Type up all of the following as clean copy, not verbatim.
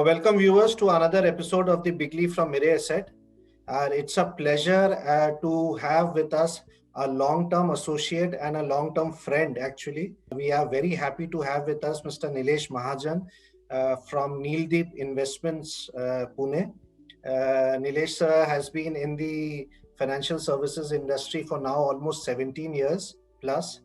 Welcome viewers to another episode of the Big Leaf from Mirae Asset. It's a pleasure to have with us a long-term associate and a long-term friend actually. We are very happy to have with us Mr. Nilesh Mahajan from Neeldeep Investments, Pune. Nilesh sir has been in the financial services industry for now almost 17 years plus.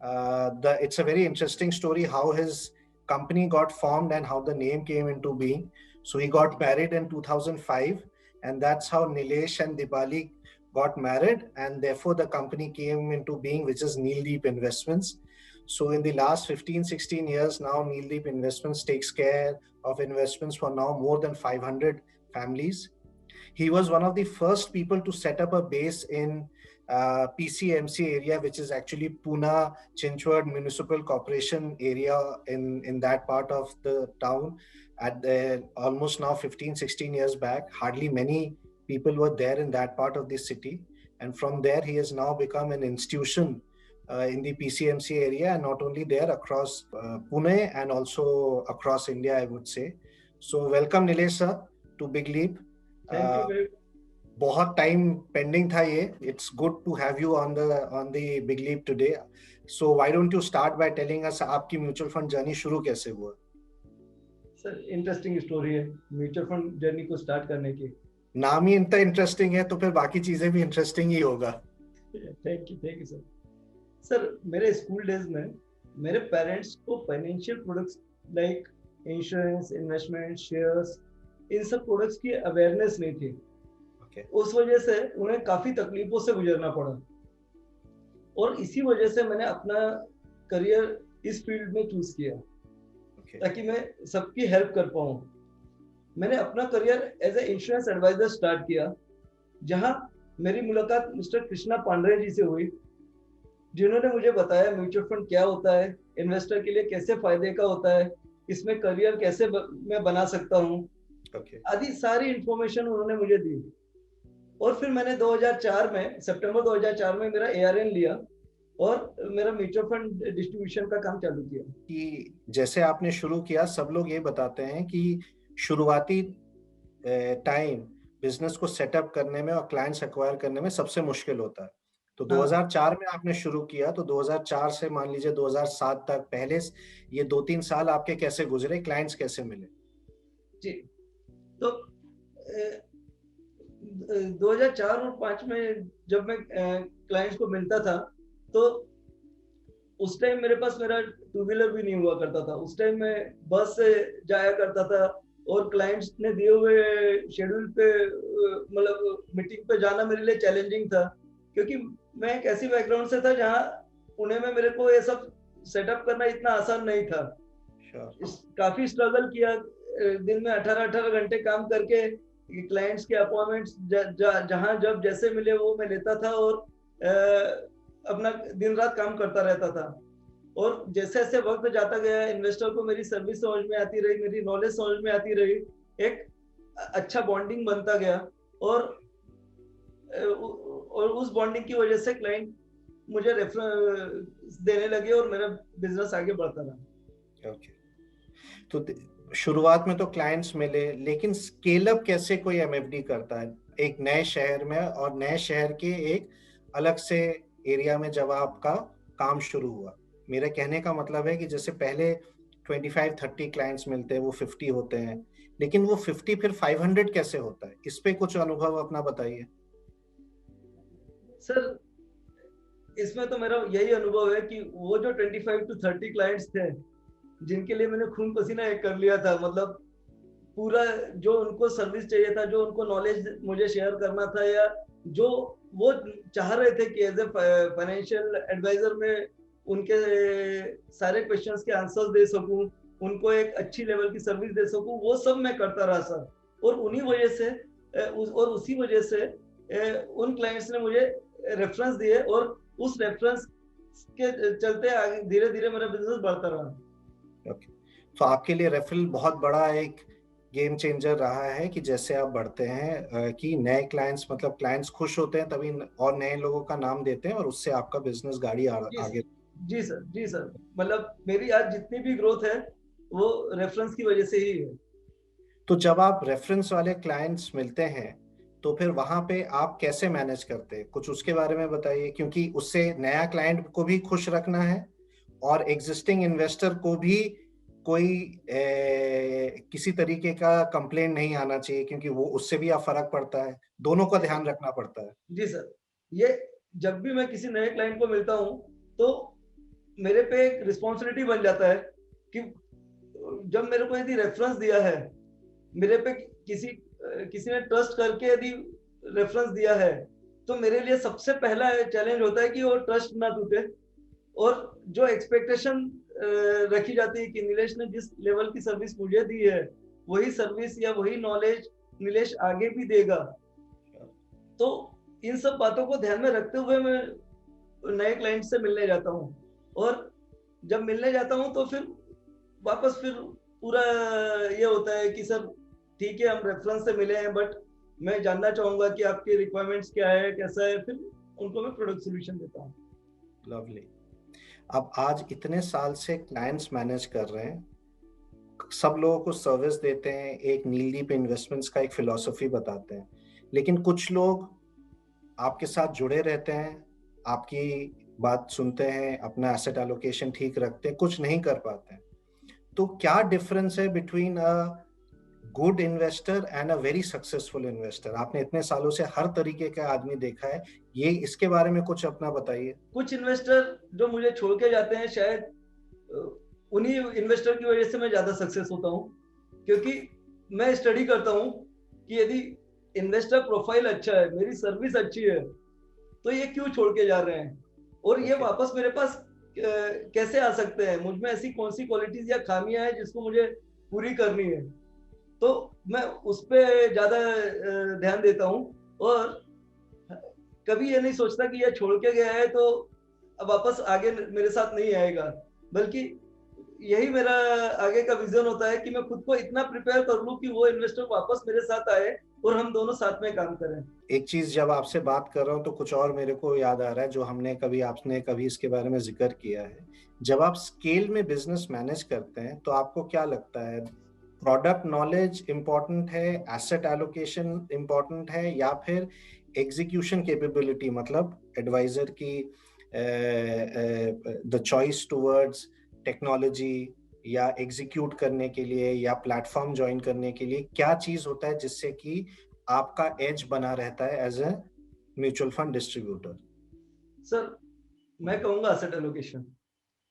It's a very interesting story how his company got formed and how the name came into being. So he got married in 2005, and that's how Nilesh and Dipali got married, and therefore the company came into being, which is Neeldeep Investments. So in the last 15-16 years now, Neeldeep Investments takes care of investments for now more than 500 families. He was one of the first people to set up a base in PCMC area, which is actually Pune Chinchwad Municipal Corporation area in that part of the town at almost now 15-16 years back. Hardly many people were there in that part of the city. And from there, he has now become an institution in the PCMC area, and not only there, across Pune and also across India, I would say. So welcome Nilesh sir to Big Leap. Thank you very बहुत time pending था ये. It's good to have you on the Big Leap today. So why don't you start by telling us आपकी mutual fund journey शुरू कैसे हुआ? Sir interesting story है mutual fund journey को start करने की. नाम ही इतना इंटरेस्टिंग है तो फिर बाकी चीजें भी इंटरेस्टिंग ही होगा. Thank you sir. सर मेरे स्कूल डेज में मेरे पेरेंट्स को financial products like insurance, investment, shares, इन सब प्रोडक्ट्स की अवेयरनेस नहीं थी. उस वजह से उन्हें काफी तकलीफों से गुजरना पड़ा, और इसी वजह से मैंने अपना करियर इस फील्ड में चूज किया ताकि मैं सबकी हेल्प कर पाऊं. मैंने अपना career as a insurance advisor start किया, जहां मेरी मुलाकात मिस्टर कृष्णा पांडे जी से हुई, जिन्होंने मुझे बताया म्यूचुअल फंड क्या होता है, इन्वेस्टर के लिए कैसे फायदे का होता है, इसमें करियर कैसे मैं बना सकता हूँ, आदि सारी इंफॉर्मेशन उन्होंने मुझे दी. और फिर मैंने 2004 में सितंबर 2004 में मेरा ARN लिया और मेरा म्यूचुअल फंड डिस्ट्रीब्यूशन का काम चालू किया. कि जैसे आपने शुरू किया, सब लोग ये बताते हैं कि शुरुआती टाइम बिजनेस को सेटअप करने में और क्लाइंट्स एक्वायर करने में सबसे मुश्किल होता है. तो 2004 में आपने शुरू किया, तो 2004 से मान लीजिए 2007 तक पहले ये 2-3 साल आपके कैसे गुजरे, क्लाइंट्स कैसे मिले? जी, तो 2004 और 5 में जब मैं क्लाइंट्स को मिलता था, तो उस टाइम मेरे पास मेरा टू व्हीलर भी नहीं हुआ करता था. उस टाइम मैं बस से जाया करता था, और क्लाइंट्स ने दिए हुए शेड्यूल पे मतलब मीटिंग पे जाना मेरे लिए चैलेंजिंग था, क्योंकि मैं एक ऐसी बैकग्राउंड से था जहाँ पुणे में मेरे को ये सब सेटअप करना इतना आसान नहीं था. काफी स्ट्रगल किया, दिन में 18 घंटे काम करके क्लाइंट्स के अपॉइंटमेंट्स जहां जब जैसे मिले वो मैं लेता था, और अपना दिन रात काम करता रहता था. और जैसे जैसे वक्त जाता गया, इन्वेस्टर को मेरी सर्विस समझ में आती रही, मेरी नॉलेज समझ में आती रही, एक अच्छा बॉन्डिंग बनता गया, और उस बॉन्डिंग की वजह से क्लाइंट मुझे रेफरेंस देने लगे और मेरा बिजनेस आगे बढ़ता रहा. तो शुरुआत में तो क्लाइंट्स मिले, लेकिन स्केल अप कैसे कोई MFD करता है एक नए शहर में, और नए शहर के एक अलग से एरिया में जब आपका काम शुरू हुआ? मेरे कहने का मतलब है कि जैसे पहले 25-30 क्लाइंट्स मिलते हैं, वो 50 होते हैं, लेकिन वो 50 फिर 500 कैसे होता है? इस पे कुछ अनुभव अपना बताइए. सर इसमें तो मेरा यही अनुभव है कि वो जो 25-30 क्लाइंट्स थे, जिनके लिए मैंने खून पसीना एक कर लिया था, मतलब पूरा जो उनको सर्विस चाहिए था, जो उनको नॉलेज मुझे शेयर करना था, या जो वो चाह रहे थे कि एज ए फाइनेंशियल एडवाइजर में उनके सारे क्वेश्चंस के आंसर्स दे सकूं, उनको एक अच्छी लेवल की सर्विस दे सकूं, वो सब मैं करता रहा सर. और उन्हीं वजह से उसी वजह से उन क्लाइंट्स ने मुझे रेफरेंस दिए, और उस रेफरेंस के चलते आगे धीरे धीरे मेरा बिजनेस बढ़ता रहा. तो आपके लिए रेफरल बहुत बड़ा एक गेम चेंजर रहा है कि जैसे आप बढ़ते हैं कि नए क्लाइंट्स, मतलब क्लाइंट्स खुश होते हैं तभी और नए लोगों का नाम देते हैं, और उससे आपका बिजनेस गाड़ी आगे. जी सर, मतलब मेरी आज जितनी भी ग्रोथ है वो रेफरेंस की वजह से ही है. तो जब आप रेफरेंस वाले क्लाइंट्स मिलते हैं तो फिर वहां पे आप कैसे मैनेज करते हैं, कुछ उसके बारे में बताइए, क्योंकि उससे नया क्लाइंट को भी खुश रखना है और एग्जिस्टिंग इन्वेस्टर को भी कोई किसी तरीके का कंप्लेंट नहीं आना चाहिए, क्योंकि वो उससे भी आप फर्क पड़ता है, दोनों का ध्यान रखना पड़ता है। जी सर, ये जब भी मैं किसी नए क्लाइंट को मिलता हूँ तो मेरे पे एक रिस्पॉन्सिबिलिटी बन जाता है कि जब मेरे को यदि रेफरेंस दिया है, मेरे पे किसी ने ट्रस्ट करके यदि रेफरेंस दिया है, तो मेरे लिए सबसे पहला चैलेंज होता है कि वो ट्रस्ट ना टूटे और जो एक्सपेक्टेशन रखी जाती है कि नीलेश ने जिस लेवल की सर्विस मुझे दी है, वही सर्विस या वही नॉलेज नीलेश आगे भी देगा। तो इन सब बातों को ध्यान में रखते हुए मैं नए क्लाइंट से मिलने जाता हूँ और जब मिलने जाता हूँ तो फिर वापस फिर पूरा ये होता है कि सर ठीक है, हम रेफरेंस से मिले हैं, बट मैं जानना चाहूंगा कि आपकी रिक्वायरमेंट्स क्या है, कैसा है, फिर उनको मैं प्रोडक्ट सोल्यूशन देता हूँ। लवली। अब आज इतने साल से क्लाइंट्स मैनेज कर रहे हैं, सब लोगों को सर्विस देते हैं, एक नीलदीप इन्वेस्टमेंट्स का एक फिलॉसफी बताते हैं, लेकिन कुछ लोग आपके साथ जुड़े रहते हैं, आपकी बात सुनते हैं, अपना एसेट एलोकेशन ठीक रखते हैं, कुछ नहीं कर पाते हैं। तो क्या डिफरेंस है between a good investor and a very successful investor? आपने इतने सालों से हर तरीके का आदमी देखा है, ये इसके बारे में कुछ अपना बताइए। कुछ इन्वेस्टर जो मुझे छोड़ के जाते हैं, शायद उन्हीं इन्वेस्टर की वजह से मैं ज्यादा सक्सेस होता हूँ, क्योंकि मैं स्टडी करता हूँ कि यदि इन्वेस्टर प्रोफाइल अच्छा है, मेरी सर्विस अच्छी है, तो ये क्यों छोड़ के जा रहे हैं और ये वापस मेरे पास कैसे आ सकते हैं, मुझ में ऐसी कौन सी क्वालिटीज या खामियां हैं जिसको मुझे पूरी करनी है। तो मैं उस पर ज्यादा ध्यान देता हूँ और कभी ये नहीं सोचता कि ये छोड़ के गया है तो अब वापस आगे मेरे साथ नहीं आएगा, बल्कि यही मेरा आगे का विजन होता है कि मैं खुद को इतना प्रिपेयर कर लूं कि वो इन्वेस्टर वापस मेरे साथ आए और हम दोनों साथ में काम करें। एक चीज जब आपसे बात कर रहा हूँ तो कुछ और मेरे को याद आ रहा है जो आपने कभी इसके बारे में जिक्र किया है। जब आप स्केल में बिजनेस मैनेज करते हैं तो आपको क्या लगता है, प्रोडक्ट नॉलेज इंपॉर्टेंट है, एसेट एलोकेशन इंपॉर्टेंट है, या फिर एग्जीक्यूशन कैपेबिलिटी, मतलब एडवाइजर की द चॉइस टुवर्ड्स टेक्नोलॉजी या एग्जीक्यूट करने के लिए या प्लेटफॉर्म ज्वाइन करने के लिए क्या चीज होता है जिससे कि आपका एज बना रहता है as a mutual fund distributor? Sir मैं कहूंगा एसेट एलोकेशन,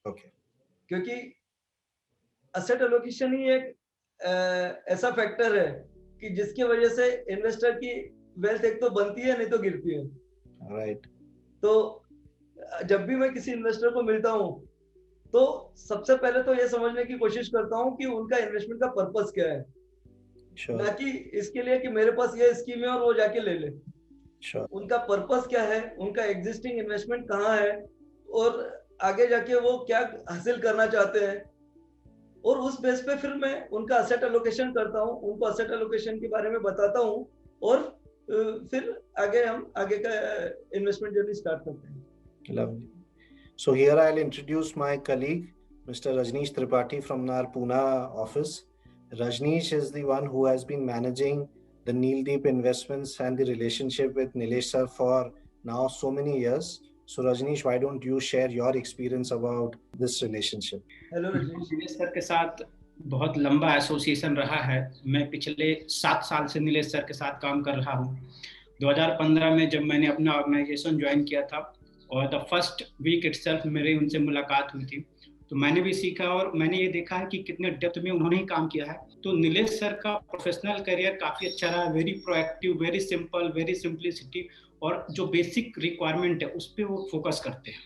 ओके। क्योंकि एसेट एलोकेशन ही एक ऐसा फैक्टर है कि जिसकी वजह से इन्वेस्टर की वेल्थ एक तो बनती है, नहीं तो गिरती है। राइट। तो जब भी मैं किसी इन्वेस्टर को मिलता हूँ तो सबसे पहले तो ये समझने की कोशिश करता हूँ कि उनका इन्वेस्टमेंट का पर्पस क्या है, श्योर। ना कि इसके लिए कि मेरे पास ये स्कीम है और वो जाके ले ले। श्योर। उनका पर्पस क्या है, उनका एग्जिस्टिंग इन्वेस्टमेंट कहाँ है और आगे जाके वो क्या हासिल करना चाहते हैं, और उस बेस पे फिर मैं उनका असेट एलोकेशन करता हूँ, उनको असेट एलोकेशन के बारे में बताता हूँ और फिर हम आगे का इन्वेस्टमेंट जर्नी स्टार्ट करते हैं। Lovely. So here I'll introduce my colleague, Mr. Rajneesh Tripathi from our Pune office. Rajneesh is the one who has been managing the Neeldeep Investments and the relationship with Nilesh sir for now so many years. So Rajneesh, why don't you share your experience about this relationship? Hello Rajneesh. Nilesh sir के साथ बहुत लंबा association रहा है। मैं पिछले 7 साल से नीलेश सर के साथ काम कर रहा हूँ। 2015 में जब मैंने अपना ऑर्गेनाइजेशन ज्वाइन किया था और द फर्स्ट वीक इटसेल्फ मेरी उनसे मुलाकात हुई थी, तो मैंने भी सीखा और मैंने ये देखा है कि कितने डेप्थ में उन्होंने ही काम किया है। तो नीलेश सर का प्रोफेशनल करियर काफ़ी अच्छा रहा, very proactive, very simple, very simplicity, और जो बेसिक रिक्वायरमेंट है उस पर वो फोकस करते हैं।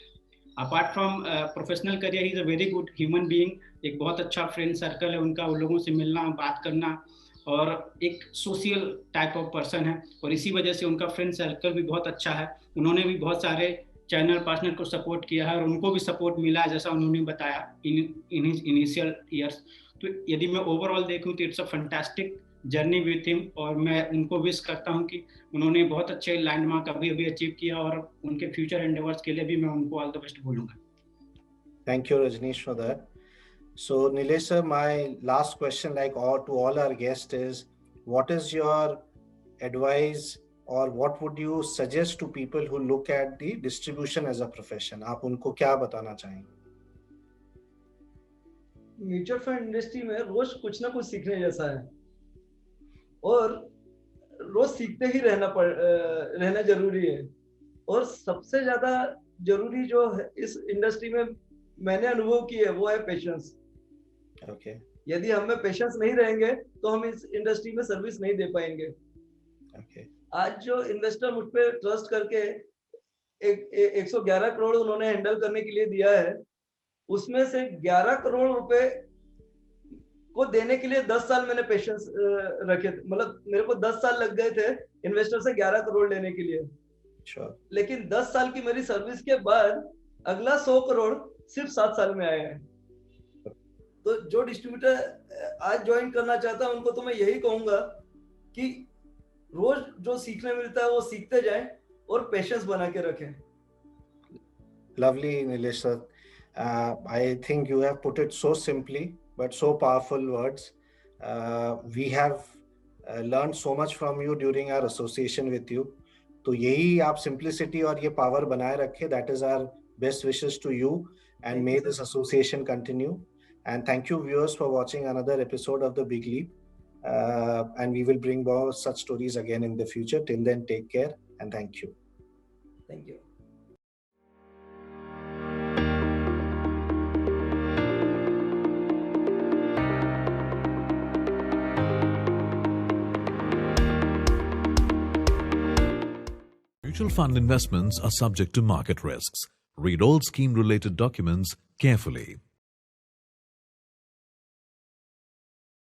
Apart from professional career, he is a very good human being. एक बहुत अच्छा फ्रेंड सर्कल है उनका, उन लोगों से मिलना, बात करना, और एक सोशल टाइप ऑफ पर्सन है, और इसी वजह से उनका फ्रेंड सर्कल भी बहुत अच्छा है। उन्होंने भी बहुत सारे चैनल पार्टनर को सपोर्ट किया है और उनको भी सपोर्ट मिला है, जैसा उन्होंने बताया इन इनिशियल ईयर्स। तो यदि मैं ओवरऑल देखूं तो it's a fantastic journey with him, और मैं उनको विश करता हूं कि उन्होंने बहुत अच्छे लैंडमार्क अभी अचीव किया, और उनके फ्यूचर एंडेवर्स के लिए भी मैं उनको ऑल द बेस्ट बोलूंगा। Thank you, Rajneesh, for that. So, Nilesh sir, my last question, like all to all our guests, is what is your advice or what would you suggest to people who look at the distribution as a profession? आप उनको क्या बताना चाहेंगे? Mutual fund industry में रोज कुछ ना कुछ सीखने जैसा है और रोज सीखते ही रहना जरूरी है। और सबसे ज्यादा जरूरी जो है इस इंडस्ट्री में मैंने अनुभव की है वो है पेशेंस। Okay. यदि हम में पेशेंस नहीं रहेंगे तो हम इस इंडस्ट्री में सर्विस नहीं दे पाएंगे। Okay. आज जो इन्वेस्टर मुझ पे ट्रस्ट करके 111 करोड़ उन्होंने हैंडल करने के लिए दिया है, उसमें से 11 करोड़ रुपए को देने के लिए 10 साल मैंने पेशेंस रखे थे। मतलब मेरे को 10 साल लग गए थे इन्वेस्टर से 11 करोड़ लेने के लिए। Sure. लेकिन 10 साल की मेरी सर्विस के बाद अगला 100 करोड़ सिर्फ 7 साल में आए हैं। तो जो डिस्ट्रीब्यूटर आज ज्वाइन करना चाहता है उनको तो मैं यही कहूंगा कि रोज जो सीखने मिलता है वो सीखते जाएं और पेशेंस बना के रखें। Lovely, Nilesh sir. I think you have put it so simply, but so powerful words. We have learned so much from you during our association with you. तो यही आप simplicity और ये power बनाए रखें. That is our best wishes to you, and may this association continue. And thank you, viewers, for watching another episode of The Big Leap. And we will bring more such stories again in the future. Till then, take care and thank you. Thank you. Mutual fund investments are subject to market risks. Read all scheme-related documents carefully.